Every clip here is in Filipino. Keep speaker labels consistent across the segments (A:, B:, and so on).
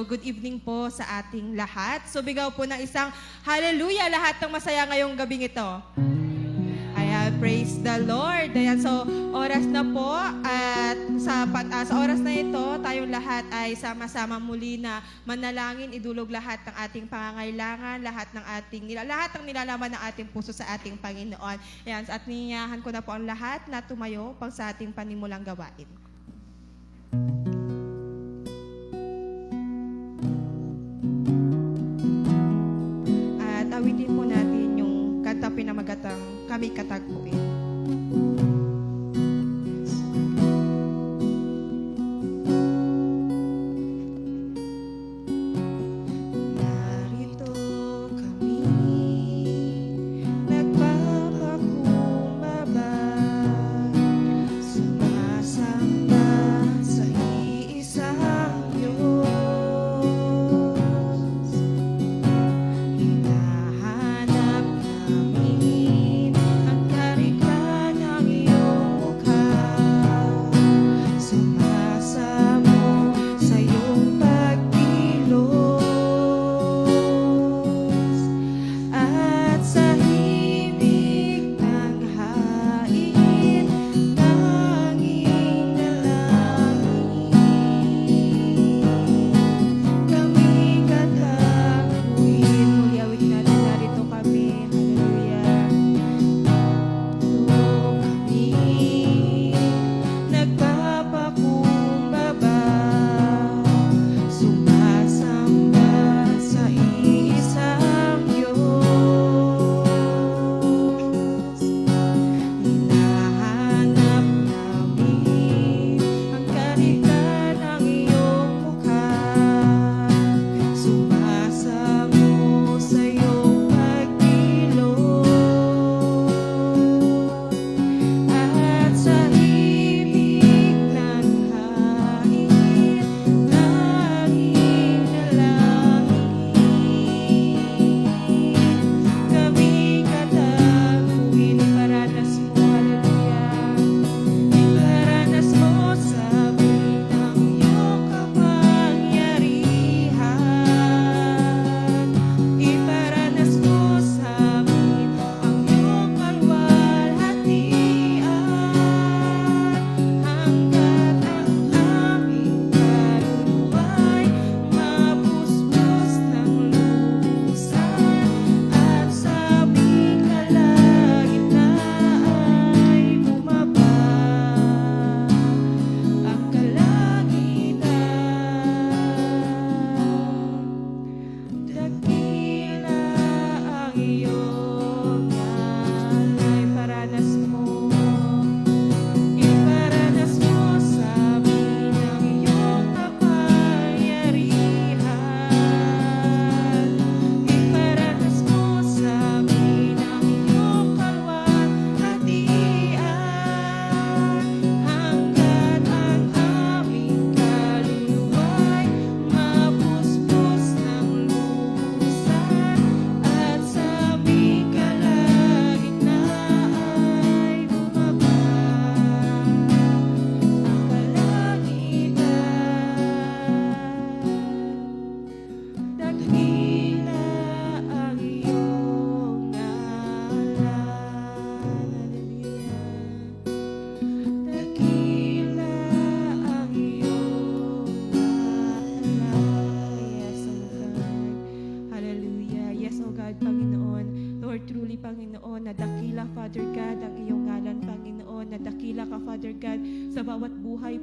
A: good evening po sa ating lahat. So, bigaw po ng isang hallelujah lahat ng masaya ngayong gabing ito. Ayan, praise the Lord. Ayan, so, oras na po at sa oras na ito, tayong lahat ay sama-sama muli na manalangin, idulog lahat ng ating pangangailangan, lahat ng nilalaman ng ating puso sa ating Panginoon. Ayan, at niyahan ko na po ang lahat na tumayo pang sa ating panimulang gawain. At awitin po natin yung kanta pinamagatang Kami Katagpuin.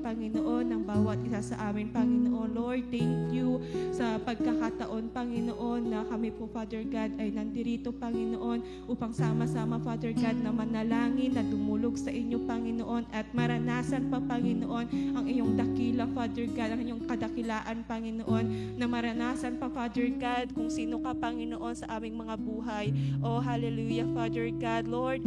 A: Panginoon, ng bawat isa sa amin, Panginoon. Lord, thank you sa pagkakataon, Panginoon, na kami po, Father God, ay nandirito, Panginoon, upang sama-sama, Father God, na manalangin, na dumulog sa inyo, Panginoon, at maranasan pa, Panginoon, ang iyong dakila, Father God, ang iyong kadakilaan, Panginoon, na maranasan pa, Father God, kung sino ka, Panginoon, sa aming mga buhay. Oh, hallelujah, Father God. Lord,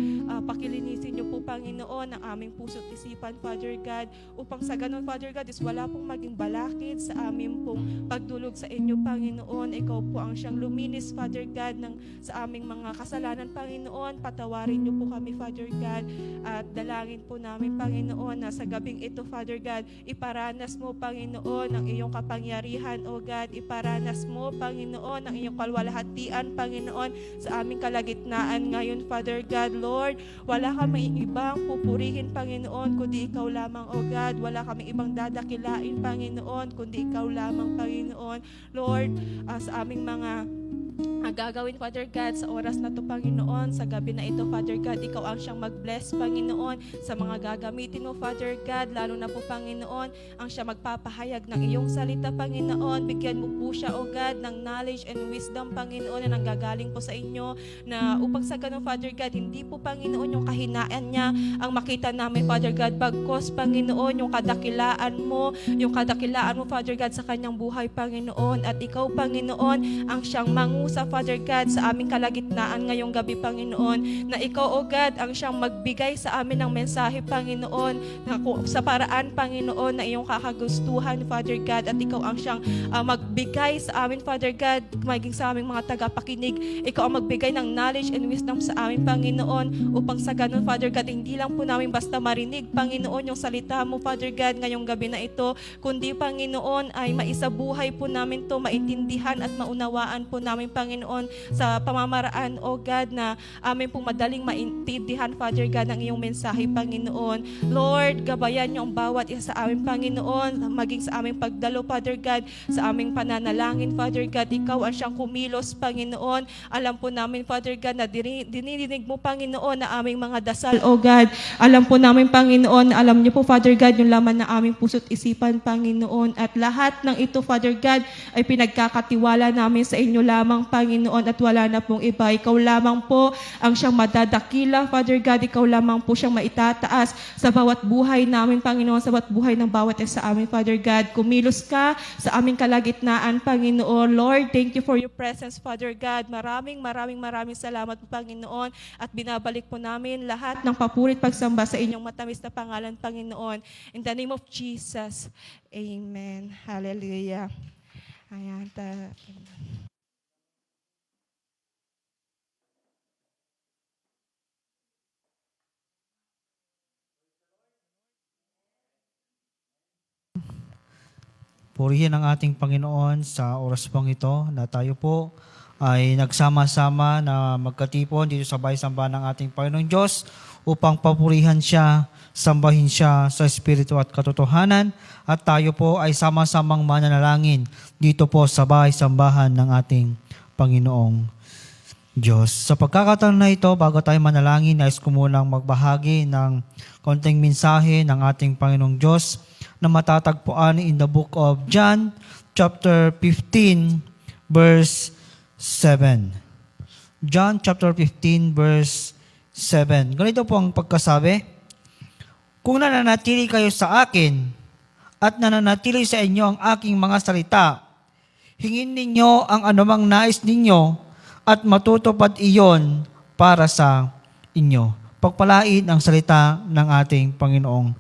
A: pakilinisin niyo po, Panginoon, ang aming puso't isipan, Father God, upang sa ganun, Father God, is wala pong maging balakid sa amin pong pagdulog sa inyo, Panginoon. Ikaw po ang siyang luminis, Father God, sa aming mga kasalanan, Panginoon. Patawarin niyo po kami, Father God, at dalangin po namin, Panginoon, na sa gabing ito, Father God, iparanas mo, Panginoon, ang iyong kapangyarihan, O God. Iparanas mo, Panginoon, ang iyong kalwalhatian, Panginoon, sa aming kalagitnaan ngayon, Father God. Lord, wala kaming ibang pupurihin, Panginoon, kundi ikaw lamang, O God. Wala kaming ibang dadakilain, Panginoon, kundi ikaw lamang, Panginoon. Lord, sa aming mga gagawin, Father God, sa oras na to, Panginoon, sa gabi na ito, Father God, ikaw ang siyang mag-bless, Panginoon, sa mga gagamitin mo, Father God, lalo na po, Panginoon, ang siya magpapahayag ng iyong salita, Panginoon. Bigyan mo po siya, O God, ng knowledge and wisdom, Panginoon, na nanggagaling po sa inyo, na upang sa ganun, Father God, hindi po, Panginoon, yung kahinaan niya ang makita namin, Father God, bagkos, Panginoon, yung kadakilaan mo, Father God, sa kanyang buhay, Panginoon, at ikaw, Panginoon, ang siyang mangusa, Father God, sa aming kalagitnaan ngayong gabi, Panginoon, na ikaw, O God, ang siyang magbigay sa amin ng mensahe, Panginoon, na sa paraan, Panginoon, na iyong kakagustuhan, Father God, at ikaw ang siyang magbigay sa amin, Father God, maging sa aming mga tagapakinig. Ikaw ang magbigay ng knowledge and wisdom sa amin, Panginoon, upang sa ganun, Father God, hindi lang po namin basta marinig, Panginoon, yung salita mo, Father God, ngayong gabi na ito, kundi, Panginoon, ay maisabuhay po namin to, maintindihan at maunawaan po namin, Panginoon, sa pamamaraan, O God, na amin pong madaling maintindihan, Father God, ng iyong mensahe, Panginoon. Lord, gabayan niyo ang bawat isa sa amin, Panginoon, maging sa aming pagdalo, Father God, sa aming pananalangin, Father God, ikaw ang siyang kumilos, Panginoon. Alam po namin, Father God, na dinidinig mo, Panginoon, na aming mga dasal, O God. Alam po namin, Panginoon, alam niyo po, Father God, yung laman ng aming puso't isipan, Panginoon, at lahat ng ito, Father God, ay pinagkakatiwala namin sa inyo lamang, Panginoon, at wala na pong iba. Ikaw lamang po ang siyang madadakila, Father God. Ikaw lamang po siyang maitataas sa bawat buhay namin, Panginoon, sa bawat buhay ng bawat isa sa amin, Father God. Kumilos ka sa aming kalagitnaan, Panginoon. Lord, thank you for your presence, Father God. Maraming salamat po, Panginoon, at binabalik po namin lahat ng papurit pagsamba sa inyong matamis na pangalan, Panginoon. In the name of Jesus, Amen. Hallelujah. Ayan.
B: Purihin ang ating Panginoon sa oras pong ito na tayo po ay nagsama-sama na magkatipon dito sa bahay-samba ng ating Panginoong Diyos upang papurihan siya, sambahin siya sa Espiritu at katotohanan, at tayo po ay sama-samang mananalangin dito po sa bahay-sambahan ng ating Panginoong Diyos. Sa pagkakataon na ito, bago tayo manalangin, nais ko munang magbahagi ng konting mensahe ng ating Panginoong Diyos na matatagpuan in the book of John, chapter 15, verse 7. John chapter 15, verse 7. Ganito po ang pagkasabi: kung nananatili kayo sa akin at nananatili sa inyo ang aking mga salita, hingin ninyo ang anumang nais ninyo at matutupad iyon para sa inyo. Pagpalain ang salita ng ating Panginoong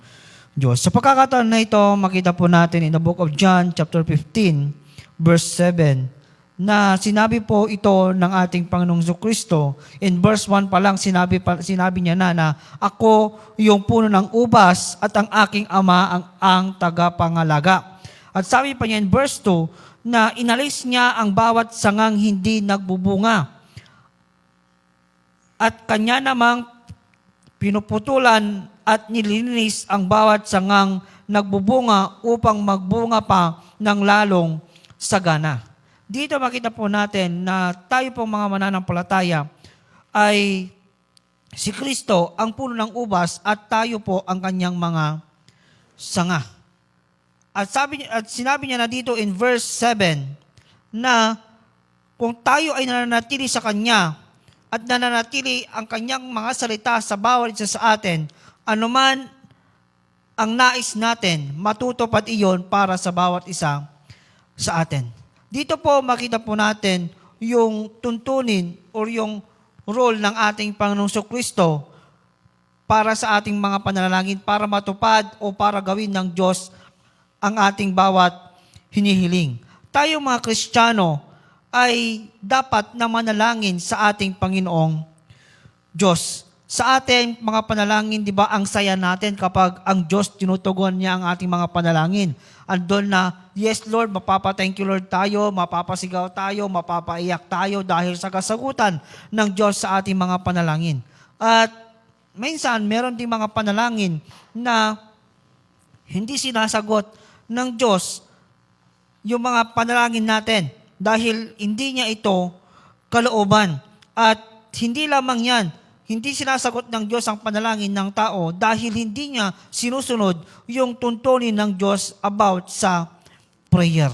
B: Diyos. Sa pagkakataon na ito, makita po natin in the book of John, chapter 15, verse 7, na sinabi po ito ng ating Panginoong Jesucristo. In verse 1 pa lang, sinabi niya na ako yung puno ng ubas at ang aking ama ang tagapangalaga. At sabi pa niya in verse 2, na inalis niya ang bawat sangang hindi nagbubunga. At kanya namang pinuputulan at nililinis ang bawat sangang nagbubunga upang magbunga pa ng lalong sagana. Dito makita po natin na tayo pong mga mananampalataya ay si Kristo ang puno ng ubas at tayo po ang kanyang mga sanga. At sinabi niya na dito in verse 7 na kung tayo ay nananatili sa Kanya at nananatili ang Kanyang mga salita sa bawat isa sa atin, anuman ang nais natin, matutupad iyon para sa bawat isa sa atin. Dito po makita po natin yung tuntunin o yung role ng ating Panginoong Kristo para sa ating mga panalangin, para matupad o para gawin ng Diyos ang ating bawat hinihiling. Tayo mga Kristiyano ay dapat na manalangin sa ating Panginoong Diyos. Sa ating mga panalangin, di ba, ang saya natin kapag ang Diyos tinutugon niya ang ating mga panalangin. Andun na, yes Lord, mapapa-thank you Lord tayo, mapapasigaw tayo, mapapaiyak tayo dahil sa kasagutan ng Diyos sa ating mga panalangin. At minsan, meron ding mga panalangin na hindi sinasagot ng Diyos yung mga panalangin natin dahil hindi niya ito kalooban. At hindi lamang yan, hindi sinasagot ng Diyos ang panalangin ng tao dahil hindi niya sinusunod yung tuntunin ng Diyos about sa prayer.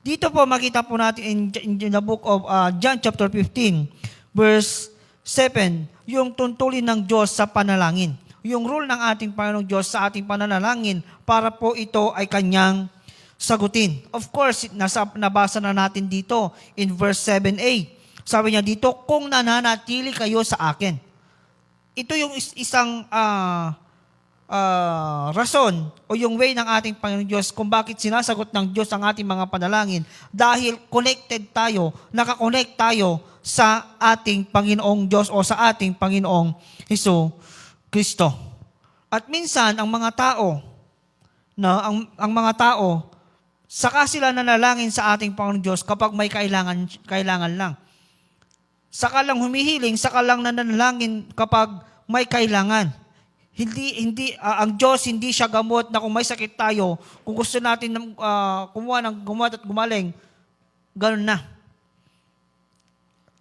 B: Dito po makita po natin in the book of John chapter 15 verse 7, yung tuntunin ng Diyos sa panalangin. Yung rule ng ating Panginoong Diyos sa ating pananalangin para po ito ay kanyang sagutin. Of course, nabasa na natin dito in verse 7a. Sabi niya dito, kung nananatili kayo sa akin. Ito yung isang rason o yung way ng ating Panginoon Diyos kung bakit sinasagot ng Diyos ang ating mga panalangin. Dahil connected tayo, nakakonect tayo sa ating Panginoong Diyos o sa ating Panginoong Hesus Kristo. At minsan, ang mga tao, ang mga tao, saka sila nanalangin sa ating Panginoong Diyos kapag may kailangan lang. Saka lang humihiling, saka lang nananalangin kapag may kailangan. Ang Diyos hindi siya gamot na kung may sakit tayo, kung gusto natin kumuha ng gamot at gumaling, ganun na.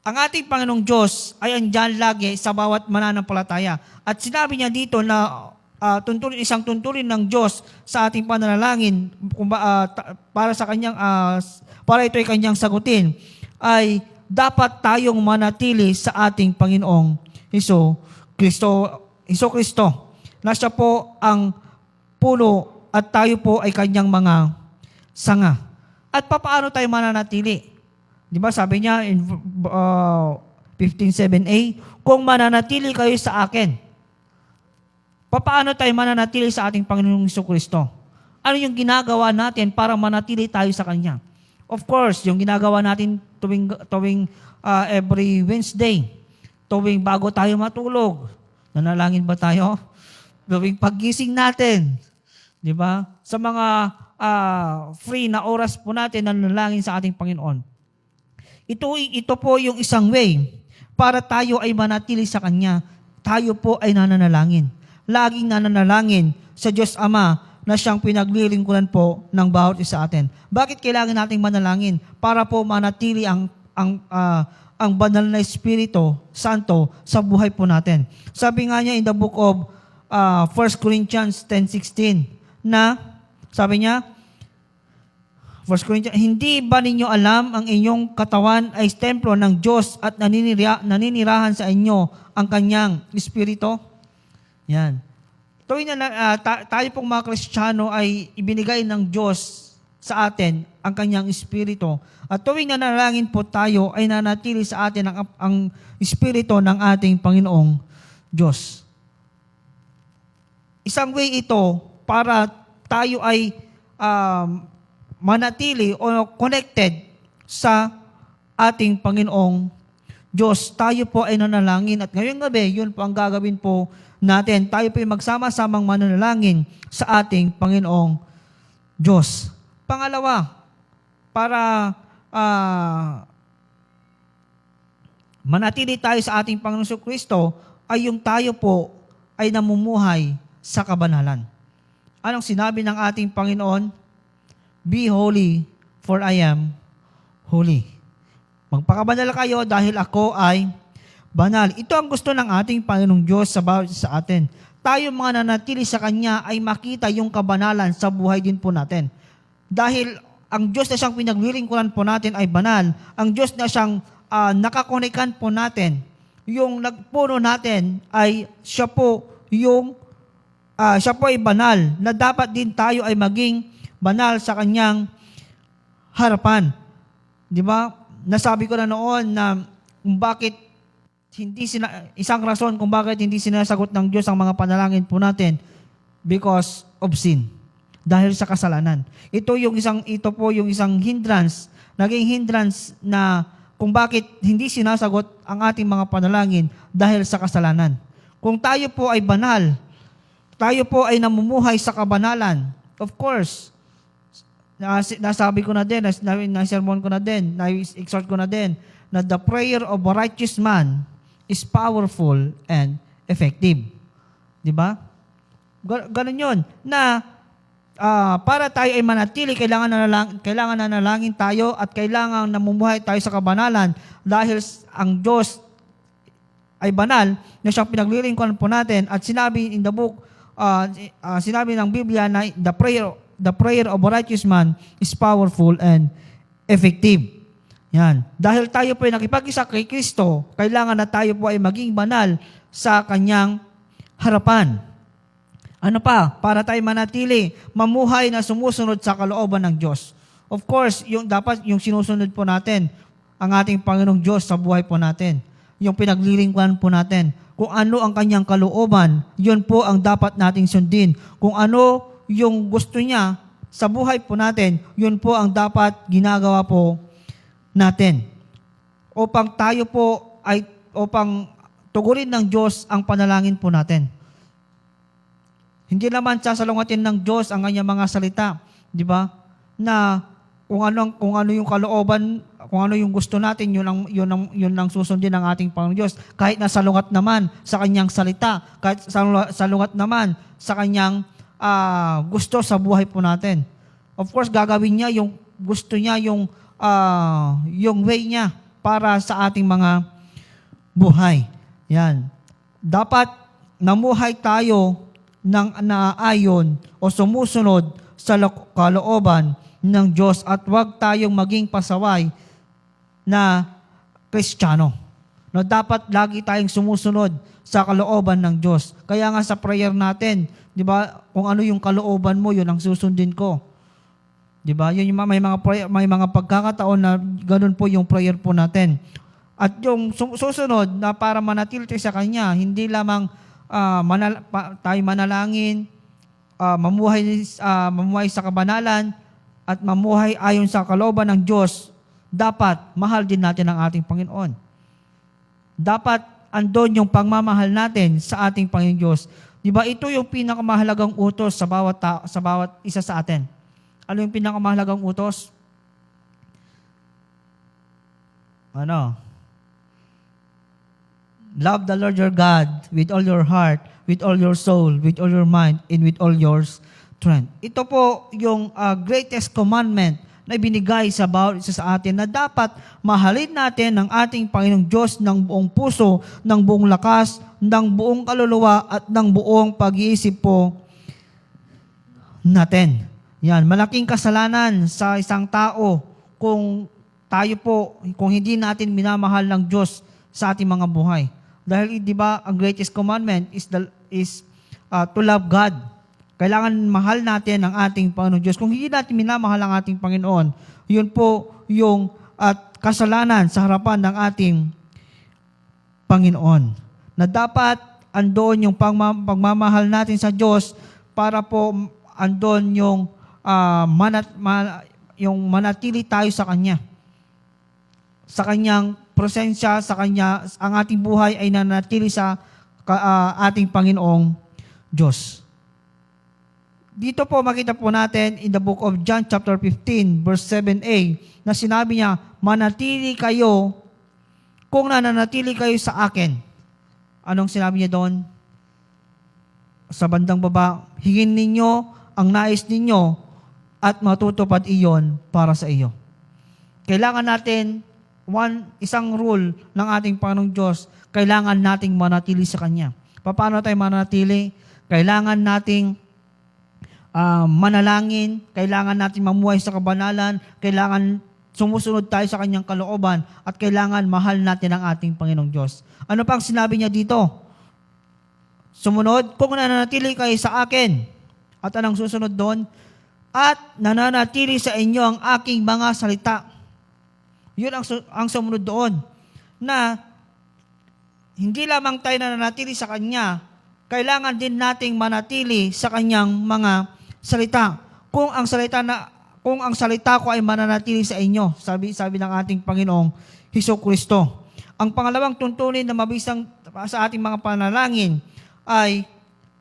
B: Ang ating Panginoong Diyos ay andyan lagi sa bawat mananampalataya. At sinabi niya dito na isang tuntunin ng Diyos sa ating pananalangin para sa kanyang para ito ay kanyang sagutin ay dapat tayong manatili sa ating Panginoong Hesus Kristo na siya po ang puno at tayo po ay kanyang mga sanga. At paano tayo mananatili? Di ba sabi niya in 15:7a, kung mananatili kayo sa akin. Paano tayo mananatili sa ating Panginoong Hesus Kristo? Ano yung ginagawa natin para manatili tayo sa Kanya? Of course, yung ginagawa natin tuwing every Wednesday, tuwing bago tayo matulog, nanalangin ba tayo? Tuwing paggising natin, di ba? Sa mga free na oras po natin, nanalangin sa ating Panginoon. Ito po yung isang way para tayo ay manatili sa Kanya. Tayo po ay nananalangin. Laging nananalangin sa Diyos Ama na siyang pinaglilingkuran po ng bawat isa atin. Bakit kailangan nating manalangin? Para po manatili ang banal na Espiritu Santo sa buhay po natin. Sabi nga niya in the book of 1 Corinthians 10:16 na, sabi niya, 1 Corinthians, hindi ba ninyo alam ang inyong katawan ay templo ng Diyos at naninirahan sa inyo ang kanyang Espiritu? Yan. Tuwing tayo pong mga Kristiyano ay ibinigay ng Diyos sa atin ang kanyang Espiritu. At tuwing nanalangin po tayo ay nanatili sa atin ang Espiritu ng ating Panginoong Diyos. Isang way ito para tayo ay manatili o connected sa ating Panginoong Diyos. Tayo po ay nanalangin at ngayong gabi, yun po ang gagawin po natin. Tayo po ay magsama-samang mananalangin sa ating Panginoong Diyos. Pangalawa, para manatili tayo sa ating Panginoong Kristo ay yung tayo po ay namumuhay sa kabanalan. Anong sinabi ng ating Panginoon? Be holy, for I am holy. Magpakabanal kayo dahil ako ay banal. Ito ang gusto ng ating Panginoong Diyos sa atin. Tayo mga nanatili sa Kanya ay makita yung kabanalan sa buhay din po natin. Dahil ang Diyos na siyang pinaglilingkuran po natin ay banal. Ang Diyos na siyang nakakonekan po natin, yung nagpuno natin ay siya po ay banal, na dapat din tayo ay maging banal sa Kanyang harapan. Di ba? Nasabi ko na noon na kung bakit isang rason kung bakit hindi sinasagot ng Diyos ang mga panalangin po natin, because of sin. Dahil sa kasalanan. Ito po yung isang hindrance, naging hindrance na kung bakit hindi sinasagot ang ating mga panalangin dahil sa kasalanan. Kung tayo po ay banal, tayo po ay namumuhay sa kabanalan, of course, nasabi ko na din, na-sermon ko na din, na-exhort ko na din, na the prayer of a righteous man is powerful and effective. Di ba? Ganun yun. Na para tayo ay manatili, kailangan nanalangin tayo at kailangan namumuhay tayo sa kabanalan dahil ang Diyos ay banal na siyang pinaglilingkuran po natin at sinabi in the book, sinabi ng Biblia na the prayer of a righteous man is powerful and effective. Yan. Dahil tayo po ay nakipag-isa kay Kristo, kailangan na tayo po ay maging banal sa Kanyang harapan. Ano pa? Para tayo manatili, mamuhay na sumusunod sa kalooban ng Diyos. Of course, dapat yung sinusunod po natin, ang ating Panginoong Diyos sa buhay po natin. Yung pinaglilingkuran po natin. Kung ano ang Kanyang kalooban, yun po ang dapat nating sundin. Kung ano yung gusto niya sa buhay po natin, yun po ang dapat ginagawa po natin. Upang tayo po upang tugurin ng Diyos ang panalangin po natin. Hindi naman sasalungatin ng Diyos ang kanyang mga salita, di ba? Na kung ano yung kalooban, kung ano yung gusto natin, yun ang susundin ng ating Panginoon Diyos. Kahit nasalungat naman sa kanyang salita, kahit salungat naman sa kanyang gusto sa buhay po natin. Of course, gagawin niya yung gusto niya, yung way niya para sa ating mga buhay. Yan. Dapat namuhay tayo ng naayon o sumusunod sa kalooban ng Diyos at huwag tayong maging pasaway na Kristiyano. No, dapat lagi tayong sumusunod sa kalooban ng Diyos. Kaya nga sa prayer natin, 'di ba? Kung ano yung kalooban mo, 'yun ang susundin ko. 'Di ba? Yun yung may mga pagkakataon na ganun po yung prayer po natin. At yung susunod na para manatili sa Kanya, hindi lamang tayo manalangin, mamuhay sa kabanalan, at mamuhay ayon sa kalooban ng Diyos, dapat mahal din natin ang ating Panginoon. Dapat andon yung pagmamahal natin sa ating Panginoon Diyos. Di ba? Ito yung pinakamahalagang utos sa bawat isa sa atin. Ano yung pinakamahalagang utos? Love the Lord your God with all your heart, with all your soul, with all your mind, and with all your strength. Ito po yung greatest commandment na ibinigay sa bawat isa sa atin na dapat mahalin natin ang ating Panginoong Diyos ng buong puso, ng buong lakas, ng buong kaluluwa, at ng buong pag-iisip po natin. Yan, malaking kasalanan sa isang tao kung hindi natin minamahal ng Diyos sa ating mga buhay. Dahil, di ba, ang greatest commandment is to love God. Kailangan mahal natin ang ating Panginoon Diyos. Kung hindi natin minamahal ang ating Panginoon, yun po yung kasalanan sa harapan ng ating Panginoon. Na dapat andoon yung pagmamahal natin sa Diyos para po andoon yung manatili tayo sa Kanya. Sa Kanyang presensya, ang ating buhay ay nanatili sa ating Panginoong Diyos. Dito po makita po natin in the book of John chapter 15 verse 7a na sinabi niya, manatili kayo kung nananatili kayo sa akin. Anong sinabi niya doon? Sa bandang baba, hingin ninyo ang nais ninyo at matutupad iyon para sa iyo. Kailangan natin isang rule ng ating Panginoong Diyos, kailangan nating manatili sa Kanya. Paano tayo manatili? Kailangan nating manalangin, kailangan natin mamuhay sa kabanalan, kailangan sumusunod tayo sa Kanyang kalooban, at kailangan mahal natin ang ating Panginoong Diyos. Ano pang sinabi niya dito? Sumunod, kung nananatili kayo sa akin. At anong susunod doon? At nananatili sa inyo ang aking mga salita. Yun ang sumunod doon. Na hindi lamang tayo nananatili sa Kanya, kailangan din nating manatili sa Kanyang mga salita. Kung ang salita ko ay mananatili sa inyo, sabi ng ating Panginoong Hesukristo. Ang pangalawang tuntunin na mabisang sa ating mga panalangin ay,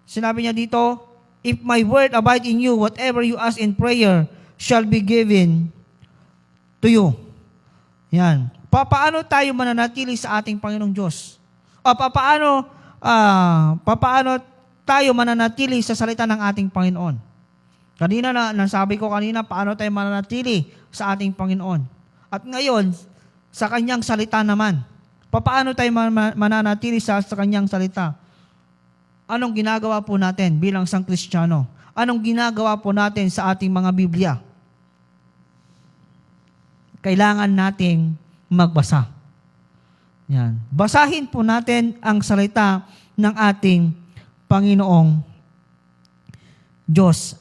B: sinabi niya dito, if my word abide in you, whatever you ask in prayer shall be given to you. Yan. Paano tayo mananatili sa ating Panginoong Diyos? Paano tayo mananatili sa salita ng ating Panginoon? Nasabi ko kanina, paano tayo mananatili sa ating Panginoon? At ngayon, sa Kanyang salita naman, paano tayo mananatili sa Kanyang salita? Anong ginagawa po natin bilang isang Kristiyano? Anong ginagawa po natin sa ating mga Biblia? Kailangan nating magbasa. Yan. Basahin po natin ang salita ng ating Panginoong Diyos.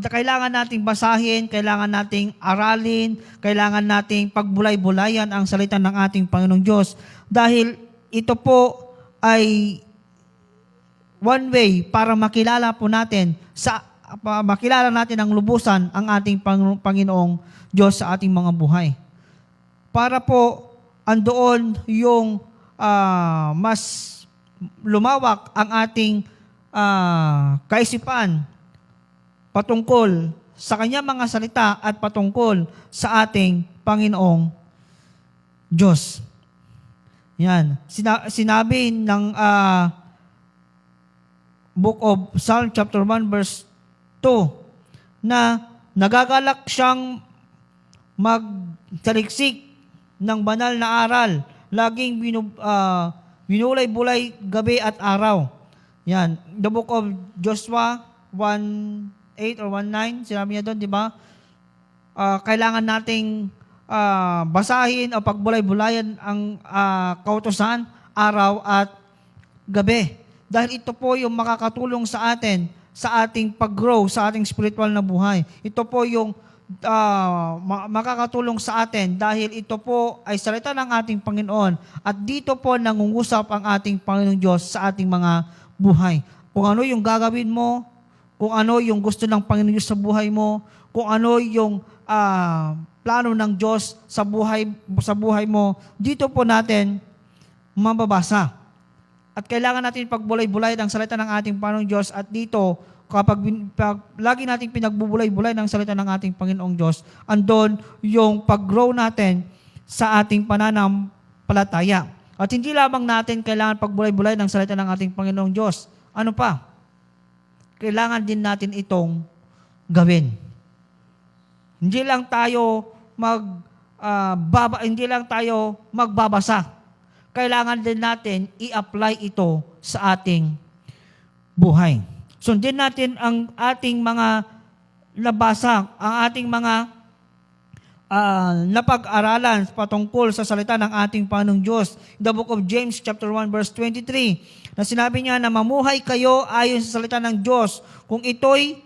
B: Kailangan nating basahin, kailangan nating aralin, kailangan nating pagbulay-bulayan ang salita ng ating Panginoong Diyos dahil ito po ay one way para makilala po natin makilala natin ang lubusan ang ating Panginoong Diyos sa ating mga buhay. Para po andoon yung mas lumawak ang ating kaisipan patungkol sa Kanyang mga salita at patungkol sa ating Panginoong Diyos. Yan. Sinabi ng Book of Psalm chapter 1 verse 2 na nagagalak siyang magtaliksik ng banal na aral, laging binulay-bulay gabi at araw. Yan. The Book of Joshua 1:8 or 1:9, sinabi niya doon, di ba? Kailangan nating basahin o pagbulay-bulayan ang kautusan araw at gabi. Dahil ito po yung makakatulong sa atin sa ating pag-grow, sa ating spiritual na buhay. Ito po yung makakatulong sa atin dahil ito po ay salita ng ating Panginoon at dito po nangungusap ang ating Panginoong Diyos sa ating mga buhay. Kung ano yung gagawin mo, kung ano yung gusto ng Panginoon Diyos sa buhay mo, kung ano yung plano ng Diyos sa buhay mo, dito po natin mababasa. At kailangan natin pagbulay-bulay ng salita ng ating Panginoong Diyos at dito, kapag lagi nating pinagbubulay-bulay ng salita ng ating Panginoong Diyos, andon yung pag-grow natin sa ating pananampalataya. At hindi lamang natin kailangan pagbulay-bulay ng salita ng ating Panginoong Diyos. Ano pa? Kailangan din natin itong gawin. Hindi lang tayo magbabasa. Kailangan din natin i-apply ito sa ating buhay. Sundin natin ang ating mga nabasa, ang ating mga napag-aralan patungkol sa salita ng ating Panginoong Diyos. The Book of James chapter 1 verse 23 na sinabi niya na mamuhay kayo ayon sa salita ng Diyos kung ito'y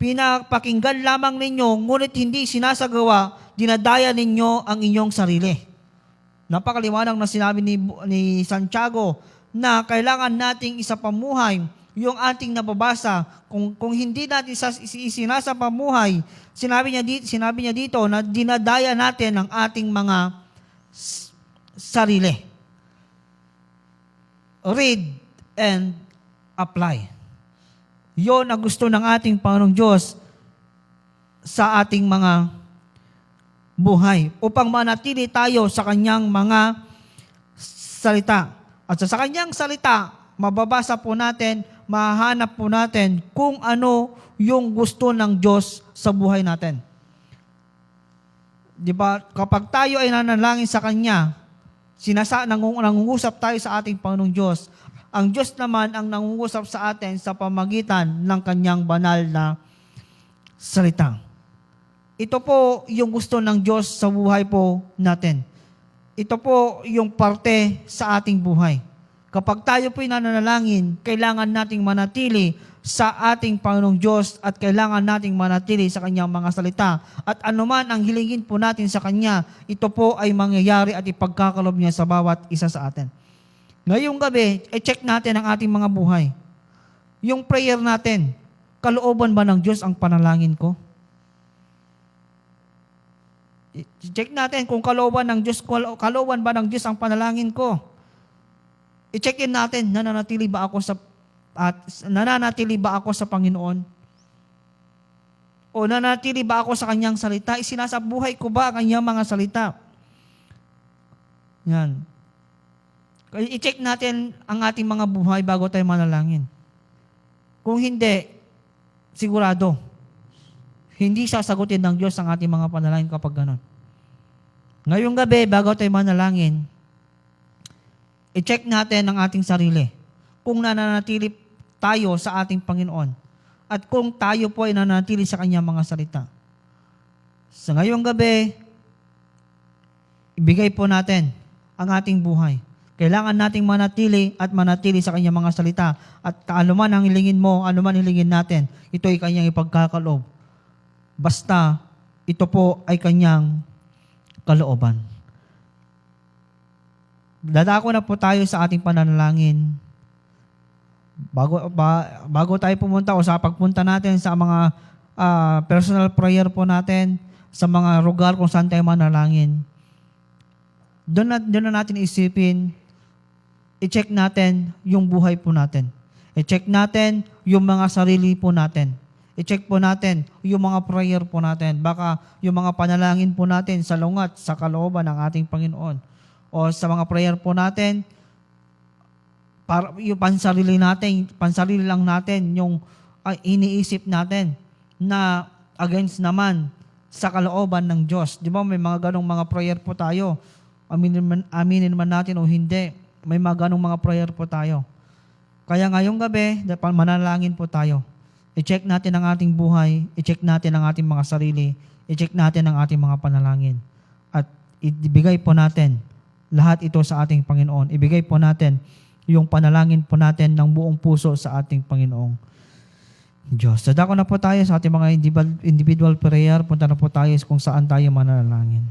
B: pinapakinggan lamang ninyo ngunit hindi sinasagawa, dinadaya ninyo ang inyong sarili. Napakaliwanag na sinabi ni Santiago na kailangan nating isapamuhay yung ating nababasa. Kung hindi natin isinasapamuhay, sinabi niya dito na dinadaya natin ang ating mga sarili. Read and apply. Yon ang gusto ng ating Panginoong Diyos sa ating mga buhay upang manatili tayo sa Kanyang mga salita. At sa Kanyang salita, mababasa po natin, mahanap po natin kung ano yung gusto ng Diyos sa buhay natin. Di ba? Kapag tayo ay nanalangin sa Kanya, nangungusap tayo sa ating Panginoong Diyos. Ang Diyos naman ang nangungusap sa atin sa pamagitan ng Kanyang banal na salita. Ito po yung gusto ng Diyos sa buhay po natin. Ito po yung parte sa ating buhay. Kapag tayo po'y nananalangin, kailangan nating manatili sa ating Panginoong Diyos at kailangan nating manatili sa Kanyang mga salita. At anuman ang hilingin po natin sa Kanya, ito po ay mangyayari at ipagkakalob niya sa bawat isa sa atin. Ngayong gabi, i-check natin ang ating mga buhay. Yung prayer natin, kalooban ba ng Diyos ang panalangin ko? I-check natin kung kalooban ba ng Diyos ang panalangin ko. I-check in natin, nananatili ba ako sa Panginoon? O nananatili ba ako sa Kanyang salita? Isinasabuhay ko ba ang Kanyang mga salita? Yan. I-check natin ang ating mga buhay bago tayo manalangin. Kung hindi, sigurado, hindi sasagutin ng Diyos ang ating mga panalangin kapag ganon. Ngayong gabi, bago tayo manalangin, i-check natin ang ating sarili. Kung nananatili tayo sa ating Panginoon at kung tayo po ay nananatili sa Kanyang mga salita. Sa ngayong gabi, ibigay po natin ang ating buhay. Kailangan nating manatili sa Kanyang mga salita. At anuman ang hilingin mo, anuman hilingin natin, ito ay Kanyang ipagkakaloob. Basta, ito po ay Kanyang kalooban. Dadako na po tayo sa ating pananalangin. Bago tayo pumunta o sa pagpunta natin sa mga personal prayer po natin, sa mga lugar kung saan tayo manalangin, doon na natin isipin, i-check natin yung buhay po natin. I-check natin yung mga sarili po natin. I-check po natin yung mga prayer po natin. Baka yung mga panalangin po natin sa lungat, sa kalooban ng ating Panginoon. O sa mga prayer po natin, para yung pansarili lang natin yung iniisip natin na against naman sa kalooban ng Diyos. Di ba may mga ganong mga prayer po tayo? Aminin man natin o hindi, may mga ganong mga prayer po tayo. Kaya ngayong gabi, manalangin po tayo. I-check natin ang ating buhay, i-check natin ang ating mga sarili, i-check natin ang ating mga panalangin. At ibigay po natin lahat ito sa ating Panginoon. Ibigay po natin yung panalangin po natin ng buong puso sa ating Panginoong Diyos. Dadako na po tayo sa ating mga individual prayer. Punta na po tayo kung saan tayo manalangin.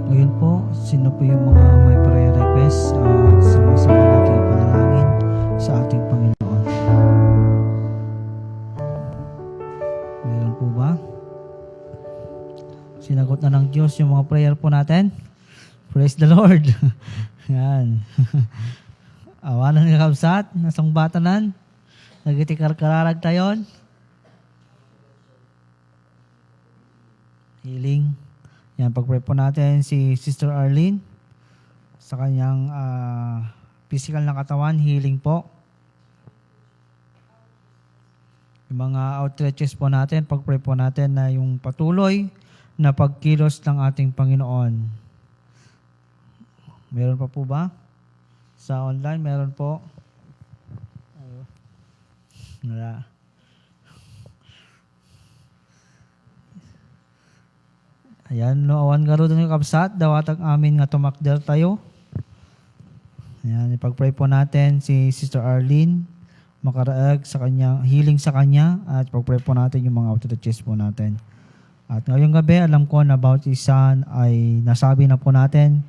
B: Ngayon po, sino po yung mga may prayer request sa ating panalangin sa ating Panginoon? Meron po ba? Sinagot na ng Diyos yung mga prayer po natin? Praise the Lord! Yan. Awanan nga kabsat, nasang batanan, nagitikar-kararag tayon. Healing. Yan, pag-pray po natin si Sister Arlene sa kanyang physical na katawan, healing po. Yung mga outreaches po natin, pag-pray po natin na yung patuloy na pagkilos ng ating Panginoon. Meron pa po ba? Sa online, meron po. Wala. Ayan, no, awan garo doon yung kapsat, dawatag amin nga tumakder tayo. Ayan, ipag-pray po natin si Sister Arlene, makaraag sa kanya, healing sa kanya, at pag-pray po natin yung mga outreaches po natin. At ngayong gabi, alam ko na about isan ay nasabi na po natin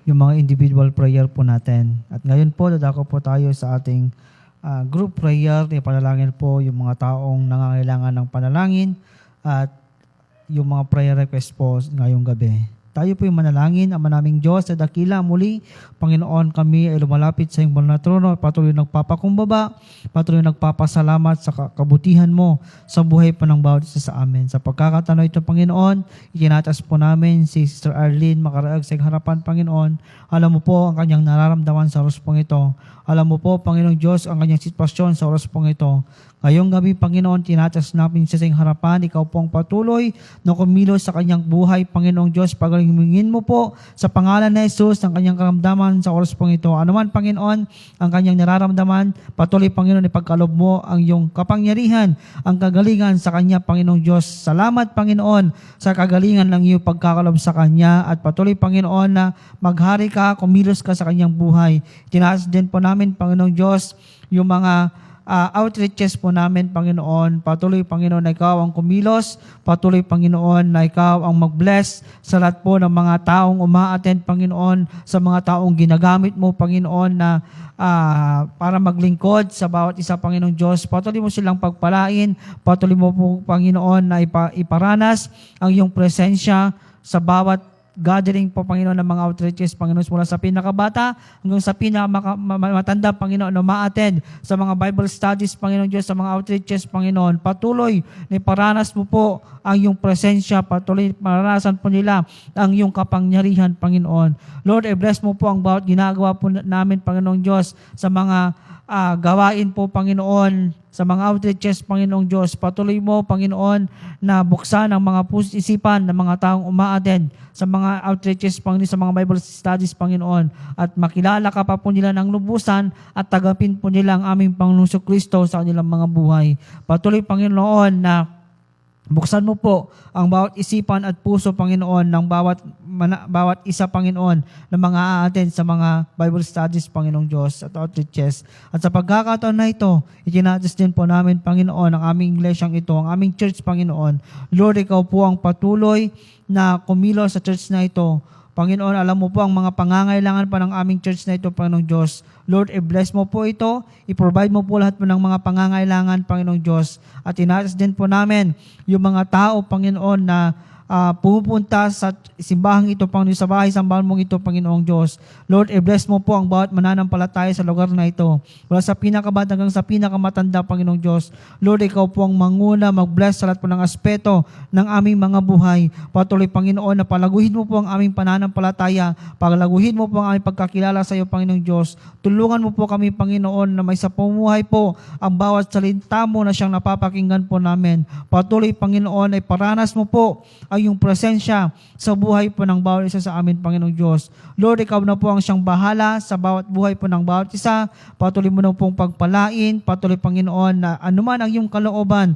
B: yung mga individual prayer po natin. At ngayon po, dadako po tayo sa ating group prayer. Ipanalangin po yung mga taong nangangailangan ng panalangin at yung mga prayer request po ngayong gabi. Tayo po yung manalangin, Ama naming Diyos, sa dakila muli, Panginoon, kami ay lumalapit sa iyong banal na trono, patuloy nagpapakumbaba, patuloy nagpapasalamat sa kabutihan mo sa buhay po ng bawat isa sa amin. Sa pagkakataon ito, Panginoon, itinatas po namin si Sister Arlene makaraag sa harapan, Panginoon. Alam mo po ang kanyang nararamdaman sa oras pong ito. Alam mo po, Panginoong Diyos, ang kanyang sitwasyon sa oras pong ito. Ngayong gabi, Panginoon, tinatas namin sa iyong harapan. Ikaw po ang patuloy na kumilos sa kanyang buhay, Panginoong Diyos. Pagalingin mo po sa pangalan na Jesus ang kanyang karamdaman sa oras pong ito. Ano man, Panginoon, ang kanyang nararamdaman, patuloy, Panginoon, ipagkalob mo ang iyong kapangyarihan, ang kagalingan sa kanya, Panginoong Diyos. Salamat, Panginoon, sa kagalingan ng iyong pagkakalob sa kanya at patuloy, Panginoon, na maghari ka, kumilos ka sa kanyang buhay. Tinaas din po namin, Panginoong Diyos, yung mga outreaches po namin, Panginoon. Patuloy, Panginoon, na ikaw ang kumilos. Patuloy, Panginoon, na ikaw ang mag-bless sa lahat po ng mga taong uma-attend, Panginoon, sa mga taong ginagamit mo, Panginoon, na para maglingkod sa bawat isa, Panginoong Diyos. Patuloy mo silang pagpalain. Patuloy mo po, Panginoon, na iparanas ang iyong presensya sa bawat gathering po, Panginoon, ng mga outreaches, Panginoon, mula sa pinakabata hanggang sa pinakamatanda, Panginoon, na ma-attend sa mga Bible studies, Panginoon Diyos, sa mga outreaches, Panginoon. Patuloy na iparanas mo po ang iyong presensya, patuloy maranasan po nila ang iyong kapangyarihan, Panginoon. Lord, i-bless mo po ang bawat ginagawa po namin, Panginoong Diyos, sa mga gawain po, Panginoon, sa mga outreaches, Panginoong Diyos. Patuloy mo, Panginoon, na buksan ang mga isipan ng mga taong uma-attend sa mga outreaches, Panginoon, sa mga Bible studies, Panginoon. At makilala ka pa po nila ng lubusan at tagapin po nila ang aming Panginoong Kristo sa kanilang mga buhay. Patuloy, Panginoon, na buksan mo po ang bawat isipan at puso, Panginoon, ng bawat isa, Panginoon, na mga a-attend sa mga Bible studies, Panginoong Diyos, at outreaches. At sa pagkakataon na ito, itinatas din po namin, Panginoon, ang aming iglesyang ito, ang aming church, Panginoon. Lord, ikaw po ang patuloy na kumilos sa church na ito. Panginoon, alam mo po ang mga pangangailangan pa ng aming church na ito, Panginoong Diyos. Lord, i-bless mo po ito, i-provide mo po lahat po ng mga pangangailangan, Panginoong Diyos. At inaas din po namin yung mga tao, Panginoon, na pumupunta sa simbahang ito, Panginoon, sa bahay sambahan mong ito, Panginoong Diyos. Lord, i-bless mo po ang bawat mananampalataya sa lugar na ito. Mula sa pinakabata hanggang sa pinakamatanda, Panginoong Diyos. Lord, ikaw po ang manguna, mag-bless sa lahat po ng aspeto ng aming mga buhay. Patuloy, Panginoon, na palaguhin mo po ang aming pananampalataya. Palaguhin mo po ang aming pagkakilala sa iyo, Panginoong Diyos. Tulungan mo po kami, Panginoon, na may sa pumuhay po ang bawat salita mo na siyang napapakinggan po namin. Patuloy, Panginoon, ay paranas mo po ang iyong presensya sa buhay po ng bawat isa sa amin, Panginoong Diyos. Lord, ikaw na po ang siyang bahala sa bawat buhay po ng bawat isa. Patuloy mo na pong pagpalain. Patuloy, Panginoon, na anuman ang iyong kalooban,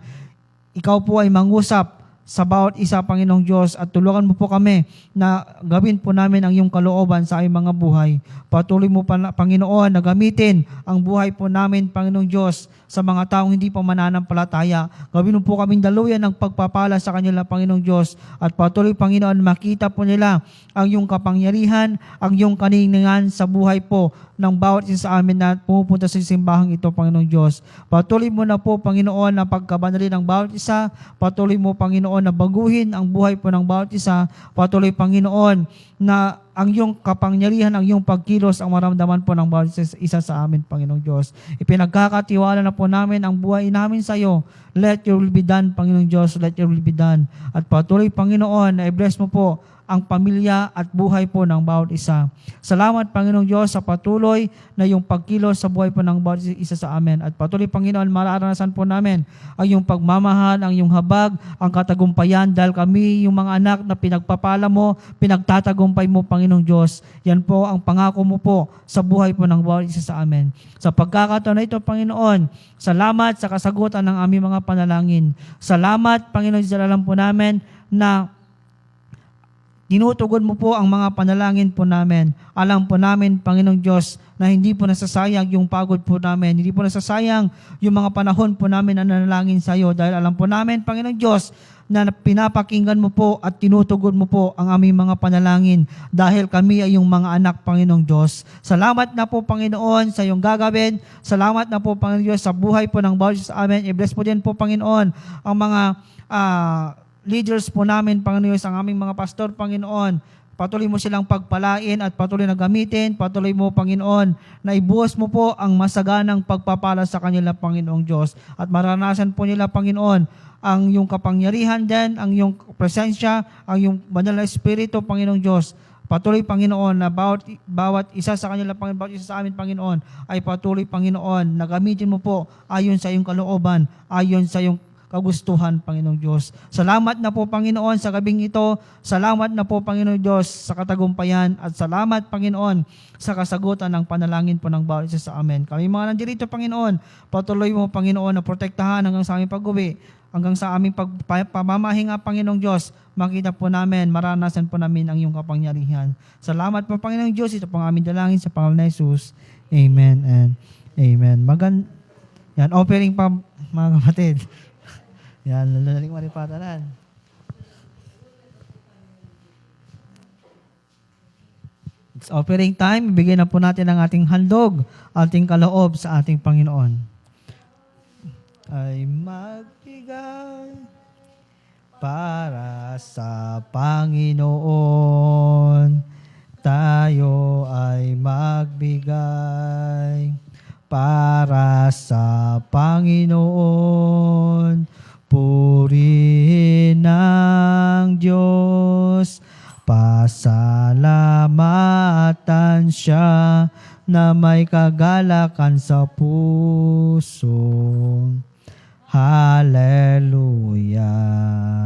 B: ikaw po ay mangusap sa bawat isa, Panginoong Diyos, at tulungan mo po kami na gawin po namin ang iyong kalooban sa aming mga buhay. Patuloy mo, Panginoon, na gamitin ang buhay po namin, Panginoong Diyos, sa mga taong hindi pa mananampalataya. Gawin mo po kaming daluyan ng pagpapala sa kanila, Panginoong Diyos, at patuloy, Panginoon, makita po nila ang iyong kapangyarihan, ang iyong kaningingan sa buhay po ng bawat isa sa amin na pumupunta sa simbahang ito, Panginoong Diyos. Patuloy mo na po, Panginoon, na pagkabanali ng bawat isa. Patuloy mo, Panginoon, na baguhin ang buhay po ng bawat isa. Patuloy, Panginoon, na ang iyong kapangyarihan, ang iyong pagkilos ang maramdaman po ng bawat isa sa amin, Panginoong Diyos. Ipinagkakatiwala na po namin ang buhay namin sa iyo. Let your will be done, Panginoong Diyos. Let your will be done. At patuloy, Panginoon, na i-bless mo po ang pamilya at buhay po ng bawat isa. Salamat, Panginoong Diyos, sa patuloy na yung pagkilos sa buhay po ng bawat isa sa amin. At patuloy, Panginoon, mararanasan po namin ang yung pagmamahal, ang yung habag, ang katagumpayan, dahil kami yung mga anak na pinagpapala mo, pinagtatagumpay mo, Panginoong Diyos. Yan po ang pangako mo po sa buhay po ng bawat isa sa amin. Sa pagkakataon na ito, Panginoon, salamat sa kasagutan ng aming mga panalangin. Salamat, Panginoon, sa alam po namin na tinutugon mo po ang mga panalangin po namin. Alam po namin, Panginoong Diyos, na hindi po nasasayang yung pagod po namin. Hindi po nasasayang yung mga panahon po namin na nanalangin sa iyo. Dahil alam po namin, Panginoong Diyos, na pinapakinggan mo po at tinutugon mo po ang aming mga panalangin. Dahil kami ay yung mga anak, Panginoong Diyos. Salamat na po, Panginoon, sa iyong gagawin. Salamat na po, Panginoong Diyos, sa buhay po ng bawat isa sa amin. I-bless po din po, Panginoon, ang mga leaders po namin, Panginoon, ang aming mga pastor, Panginoon. Patuloy mo silang pagpalain at patuloy na gamitin. Patuloy mo, Panginoon, na ibuhos mo po ang masaganang pagpapala sa kanila, Panginoong Diyos. At maranasan po nila, Panginoon, ang iyong kapangyarihan din, ang iyong presensya, ang iyong banal na Espiritu, Panginoong Diyos. Patuloy, Panginoon, na bawat isa sa kanila, Panginoon, bawat isa sa amin, Panginoon, ay patuloy, Panginoon, na gamitin mo po ayon sa iyong kalooban, ayon sa iyong kagustuhan, Panginoong Diyos. Salamat na po, Panginoon, sa gabing ito. Salamat na po, Panginoong Diyos, sa katagumpayan. At salamat, Panginoon, sa kasagutan ng panalangin po ng bawat isa sa amin. Kami mga nandirito, Panginoon, patuloy mo, Panginoon, na protektahan hanggang sa aming pag-uwi, hanggang sa aming pamamahinga, Panginoong Diyos. Makita po namin, maranasan po namin ang iyong kapangyarihan. Salamat po, Panginoong Diyos. Ito po ang aming dalangin sa pangalan ni Jesus. Amen and amen. Yan, offering pa, mga kapatid. Yan, lalaling maripatanan. It's offering time. Ibigay na po natin ang ating handog, ating kaloob sa ating Panginoon. Ay magbigay para sa Panginoon. Tayo ay magbigay para sa Panginoon. Purihin ng Diyos, pasalamatan siya na may kagalakan sa puso. Hallelujah.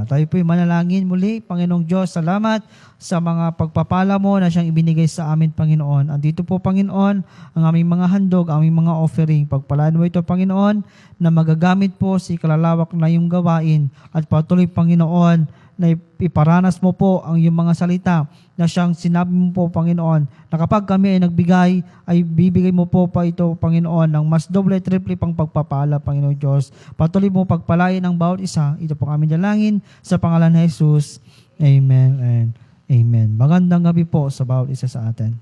B: Tayo po'y manalangin muli. Panginoong Diyos, salamat sa mga pagpapala mo na siyang ibinigay sa amin, Panginoon. Andito po, Panginoon, ang aming mga handog, ang aming mga offering. Pagpalaan mo ito, Panginoon, na magagamit po sa ikalalawak na iyong gawain. At patuloy, Panginoon, na iparanas mo po ang iyong mga salita na siyang sinabi mo po, Panginoon, na kapag kami ay nagbigay, ay bibigay mo po pa ito, Panginoon, ng mas doble, triple pang pagpapala, Panginoon Diyos. Patuloy mo pagpalain ang bawat isa. Ito po kami dalangin sa pangalan ni Jesus. Amen and amen. Magandang gabi po sa bawat isa sa atin.